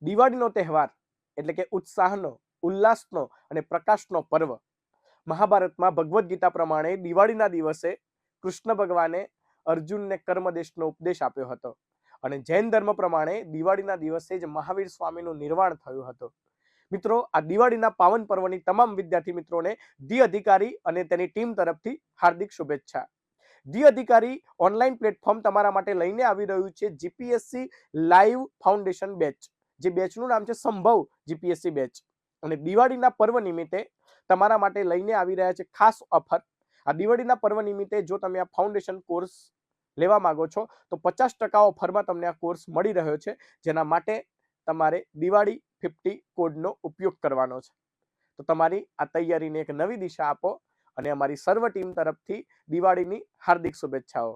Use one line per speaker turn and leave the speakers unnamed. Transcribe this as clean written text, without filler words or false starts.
દિવાળીનો તહેવાર એટલે કે ઉત્સાહનો, ઉલ્લાસનો અને પ્રકાશનો પર્વ. મહાભારતમાં ભગવદ્ ગીતા પ્રમાણે દિવાળીના દિવસે કૃષ્ણ ભગવાને અર્જુનને કર્મદેશનો ઉપદેશ આપ્યો હતો અને જૈન ધર્મ પ્રમાણે દિવાળીના દિવસે જ મહાવીર સ્વામીનું નિર્વાણ થયું હતું. મિત્રો, આ દિવાળીના પાવન પર્વની તમામ વિદ્યાર્થી મિત્રોને ધી અધિકારી અને તેની ટીમ તરફથી હાર્દિક શુભેચ્છા. ધી અધિકારી ઓનલાઈન પ્લેટફોર્મ તમારા માટે લઈને આવી રહ્યું છે જીપીએસસી લાઈવ ફાઉન્ડેશન બેચ. જે બેચનું નામ છે સંભવ જીપીએસસી બેચ. અને દિવાળીના પર્વ નિમિત્તે તમારા માટે લઈને આવી રહ્યા છે ખાસ ઓફર. આ દિવાળીના પર્વ નિમિત્તે જો તમે આ ફાઉન્ડેશન કોર્સ લેવા માંગો છો તો 50% ઓફરમાં તમને આ કોર્સ મળી રહ્યો છે, જેના માટે તમારે દિવાળી 50 કોડનો ઉપયોગ કરવાનો છે. તો તમારી આ તૈયારીને એક નવી દિશા આપો અને અમારી સર્વ ટીમ તરફથી દિવાળીની હાર્દિક શુભેચ્છાઓ.